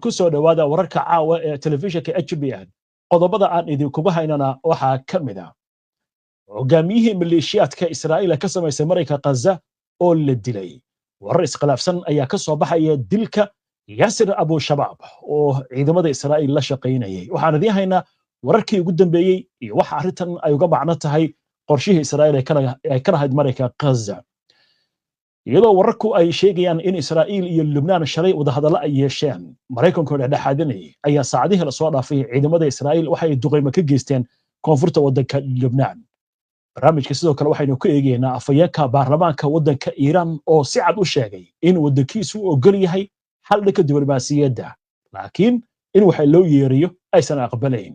ku soo dhawaada wararka caawa ee telefishinka HBN qodobada aan idinkugu haynana waxaa ka mid ah hogaamiyihii maleeshiyaadka Israa'iil ka samaysay Mareykanka Gaza oo la dilay warar iskhilaafsan ayaa ka soo baxaya dilka Yasir Abu Shabaab oo ciidamada Israa'iil la shaqeynayay waxaan idin haynaa wararkii ugu dambeeyay iyo waxa arrintan ay uga macno tahay qorshihii Israa'iil ay ka lahayd Mareykanka Gaza iyadoo wararku ay sheegayaan in Israa'iil iyo Lubnaan shalay wadahadalo ay yeesheen Mareykanku dhexdhexaadinayay ayaa saacadihi la soo dhaafay ciidamada Israa'iil waxay duqeymo ka geysteen koonfurta waddanka Lubnaan barnaamijka sidoo kale waxaynu ku eegaynaa afayeenka baarlamaanka waddanka Iiraan oo si cad u sheegay in waddankiisu ogol yahay hal dhanka diblomaasiyadda laakiin in waxa loo yeeriyo aysan aqbalayn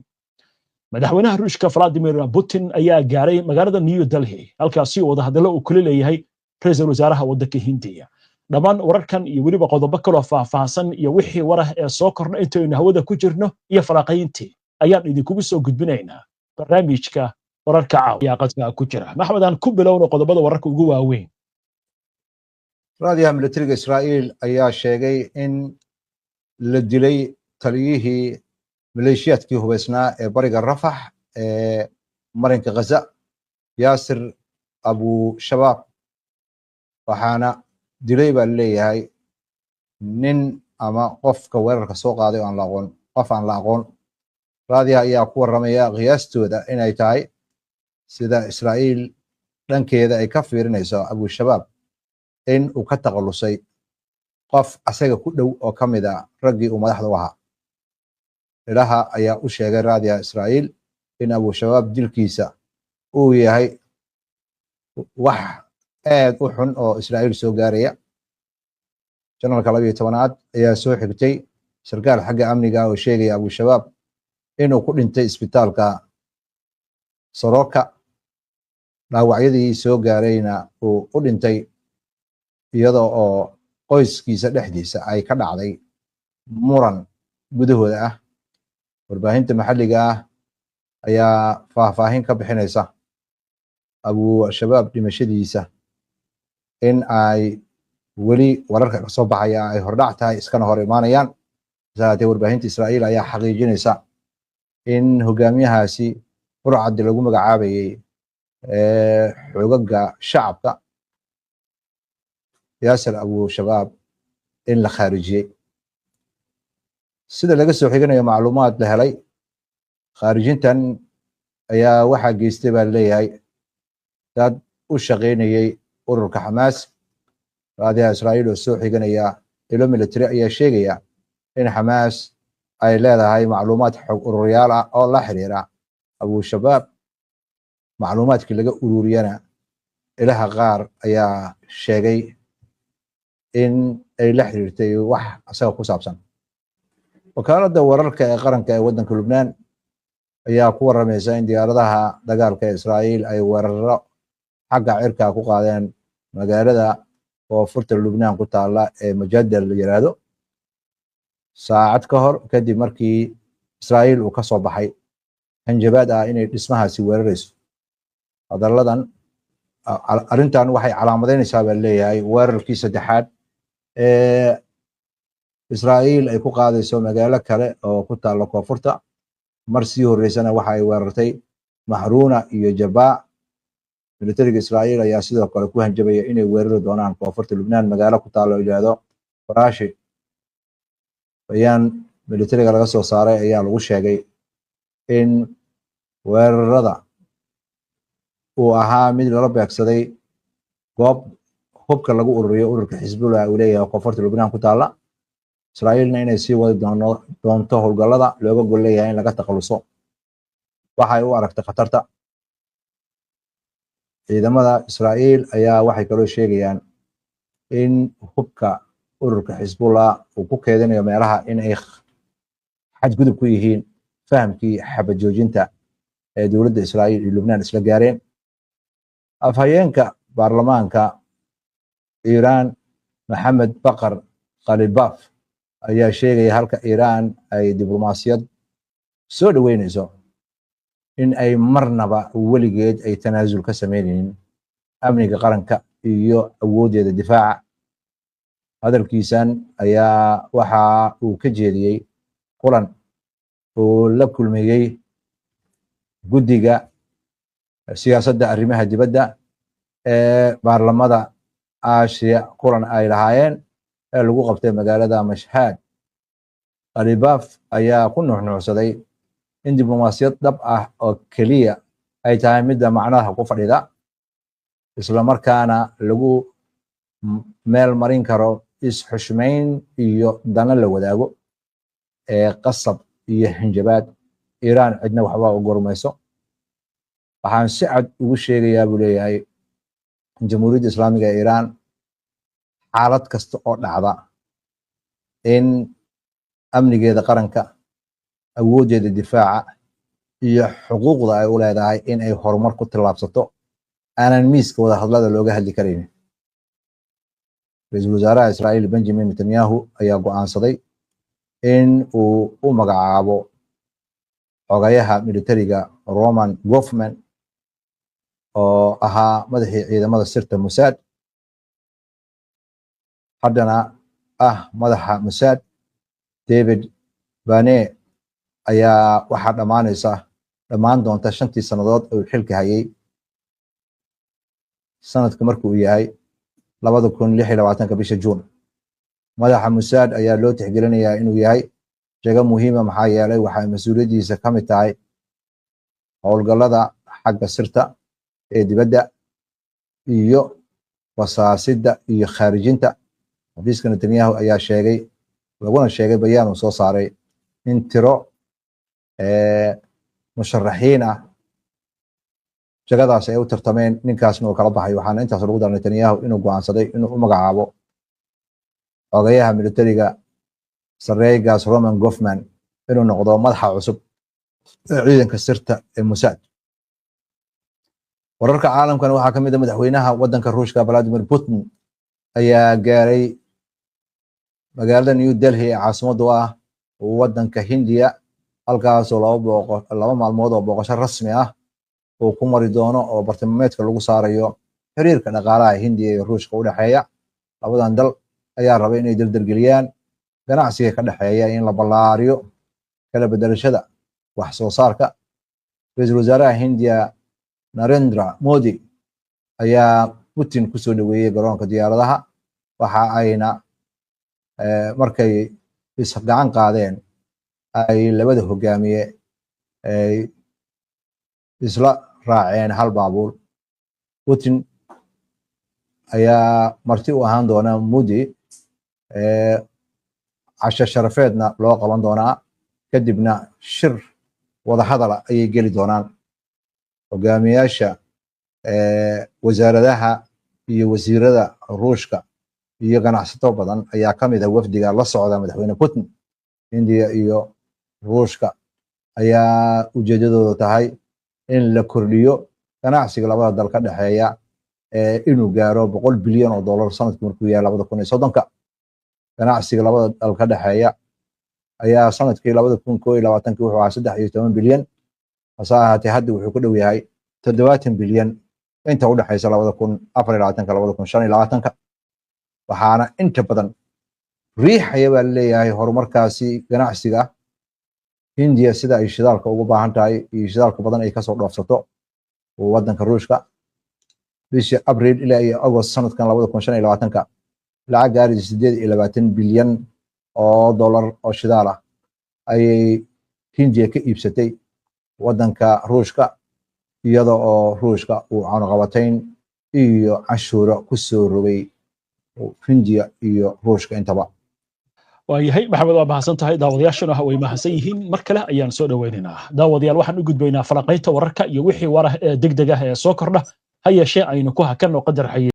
madaxweynaha Ruushka Vladimir Putin ayaa gaaray magaalada New Delhi halkaas oo wadahadalo uu kula leeyahay ra'iisul wasaaraha waddanka Hindiya dhammaan wararkan iyo weliba qodobo kale oo faahfaahsan iyo wixii warah ee soo korna intaynu hawada ku jirno iyo faraaqayntii ayaan idinkugu soo gudbinaynaa barnaamijka wararka caawiya qadka ku jira maxmed aan ku bilowno qodobada wararka ugu waaweyn raadiyaha militariga Israa'iil ayaa sheegay in la dilay taliyihii maleeshiyaadkii hubaysnaa ee bariga Rafax ee marinka Gaza Yasir Abu Shabaab waxaana dilay baa leeyahay nin ama qofka weerarka soo qaaday oo aan la aqoon qof aan la aqoon raadiyaha ayaa ku waramaya qiyaastooda inay tahay sida Israa'iil dhankeeda ay ka fiirinayso Abu Shabaab in uu ka taqalusay qof asaga ku dhow oo ka mid ah raggii uu madaxda u ahaa ilaha ayaa u sheegay raadiyaha Israa'iil in Abu Shabaab dilkiisa uu yahay wax aad u xun oo Israa'iil soo gaaraya janaralka 12aad ayaa soo xigtay sarkaal xagga amniga oo sheegay Abu Shabaab inuu ku dhintay isbitaalka Soroka dhaawacyadii soo gaarayna uu u dhintay iyadoo oo qoyskiisa dhexdiisa ay ka dhacday muran gudahooda ah warbaahinta maxalliga ah ayaa faahfaahin ka bixinaysa Abu Shabaab dhimashadiisa in ay weli wararka ka soo baxaya ay hordhac tahay iskana hor imaanayaan saatee warbaahinta Israa'iil ayaa xaqiijinaysa in hogaamiyahaasi burcad lagu magacaabayay xogaga shacabka Yasir Abu Shabaab in la khaarijiyay sida laga soo xiganayo macluumaad la helay khaarijintan ayaa waxa geystay baa leeyahay dad u shaqeynayay ururka Xamaas raadiyaha Israa'iil oo soo xiganaya ilo military ayaa sheegaya in Xamaas ay leedahay macluumaad xog ururiyaal ah oo la xiriira Abu Shabaab macluumaadkii laga ururiyana ilaha qaar ayaa sheegay in ay la xiriirtay wax asaga ku saabsan wakaaladda wararka ee qaranka ee waddanka Lubnaan ayaa ku waramaysa in diyaaradaha dagaalka ee Israa'iil ay weeraro xagga cirka ku qaadeen magaalada koonfurta Lubnaan ku taala ee Majadal la yiraahdo saacad ka hor kadib markii Israa'iil uu ka soo baxay hanjabaad ah inay dhismahaasi weerarayso hadalladan arrintan waxay calaamadeynaysaa baa leeyahay weerarkii saddexaad ee Israa'iil ay ku qaadayso magaalo kale oo ku taala koonfurta mar sii horeysana waxa ay weerartay Mahruna iyo Jabaa militariga Israa'iil ayaa sidoo kale ku hanjabaya inay weerari doonaan koonfurta Lubnaan magaalo ku taalo ilaado Farashi bayaan militariga laga soo saaray ayaa lagu sheegay in weerarada uu ahaa mid lala beegsaday goob hubka lagu ururiyo ururka Xisbullah uu leeyahay koonfurta Lubnaan ku taala Israa'iilna inay sii wadi doonto howlgallada looga gol leeyahay in laga taqaluso waxay u aragtay khatarta ciidamada Israa'iil ayaa waxay kaloo sheegayaan in hubka ururka Xisbullah uu ku keedinayo meelaha in ay xadgudub ku yihiin fahamkii xabad joojinta ee dowladda Israa'iil iyo Lubnaan isla gaareen afhayeenka baarlamaanka Iiraan Maxamed Baqar Qalibaf ayaa sheegaya halka Iiraan ay diblomaasiyad soo dhaweynayso in ay marnaba weligeed ay tanaasul ka sameynaynin amniga qaranka iyo awoodeeda difaaca hadalkiisan ayaa waxa uu ka jeediyey kulan uu la kulmayey guddiga siyaasadda arrimaha dibadda ee baarlamada Aasiya, kulan ay lahaayeen ee lagu qabtay magaalada Mashhad. Qalibaaf ayaa ku nuuxnuuxsaday in diblomaasiyad dhab ah oo keliya ay tahay midda macnaha ku fadhida, isla markaana lagu meel marin karo is-xushmayn iyo dana la wadaago ee qasab iyo hanjabaad Iiraan cidna waxba u gormayso. Waxaan si cad ugu sheegayaa buu leeyahay Jamhuuriyadda Islaamiga ee Iiraan xaalad kasta oo dhacda in amnigeeda qaranka, awooddeeda difaaca iyo xuquuqda ay u leedahay in ay horumar ku tallaabsato aanan miiska wada hadlada looga hadli karaynin. Ra'iisul Wasaaraha Israa'iil Benjamin Netanyahu ayaa go'aansaday in uu u magacaabo xogayaha militariga Roman Goffman oo ahaa madaxii ciidamada sirta Mossad, haddana madaxa Mossad. David Bane ayaa waxaa dhammaan doonta 5 sannadood oo xilka hayay sanadka markuu yahay 2026 bisha Juun. Madaxa Mossad ayaa loo tixgelinayaa inuu yahay jago muhiima maxaa yeelay waxay mas'uuliyadiisa ka mid tahay howlgallada xagga sirta ee dibadda iyo wasaasidda iyo khaarijinta. Xafiiska Netanyahu ayaa laguna sheegay bayaan uu soo saaray in tiro musharaxiin ah jagadaas ay u tartameen, ninkaasna uu kala baxay. Waxaana intaas lagu daray Netanyahu inuu go'aansaday inuu u magacaabo xogayaha militariga sarreegaas Roman Goffman inuu noqdo madaxa cusub ee ciidanka sirta ee Mossad. Wararka caalamkan waxaa ka mid ah madaxweynaha waddanka Ruushka Vladimir Putin ayaa gaaray magaalada New Delhi ee caasimadda u ah waddanka Hindiya, halkaasoo 2 maalmood oo booqasho rasmi ah uu ku mari doono oo bartilmaameedka lagu saarayo xiriirka dhaqaalaha Hindiya iyo Ruushka u dhexeeya. Labadan dal ayaa rabay inay dardargeliyaan ganacsiga ka dhexeeya in la ballaariyo kala bedelashada wax soo saarka. Ra'iisul Wasaaraha Hindiya Narendra Modi ayaa Putin ku soo dhaweeyay garoonka diyaaradaha, waxa ayna markay isgacan qaadeen ay labada hogaamiye ay isla raaceen hal baabuur. Putin ayaa marti u ahaan doona Modi casho sharafeedna loo qaban doonaa, kadibna shir wada hadala ayay geli doonaan. Hogaamiyaasha wasaaradaha iyo wasiirada Ruushka iyo ganacsato badan ayaa ka mid ah wafdiga la socda madaxweyne Putin. Hindiya iyo Ruushka ayaa ujeedadoodu tahay in la kordhiyo ganacsiga labada dal ka dhexeeya inuu gaaro $100 bilyan sanadkii markuu yahay 2030. Ganacsiga labada dal ka dhexeeya ayaa sanadkii 2021 wuxuu ahaa 13 bilyan, hase ahaatee hadda wuxuu ku dhow yahay 70 bilyan inta u dhaxaysa 2024-2025. waxaana inta badan riixaya baa leeyahay horumarkaasi ganacsiga Hindiya sida ay shidaalka ugu baahan tahay iyo shidaalka badan ay kasoo dhoofsato waddanka Ruushka. bishii Abriil ilaa iyo August sanadkan 2025 lacag gaaraysa 28 bilyan oo dollar oo shidaal ah ayay Hindiya ka iibsatay waddanka Ruushka, iyada oo Ruushka uu cunaqabatayn iyo cashuuro ku soo rogay Hindiya iyo Ruushka intaba. waayahay maxamed, waa mahadsan tahay. daawadayaashana way mahadsan yihiin. mar kale ayaan soo dhaweynaynaa. daawadayaal, waxaan u gudbaynaa falanqaynta wararka iyo wixii warah ee degdeg ah ee soo kordha. ha yeeshee aynu ku hakanno qadar xayir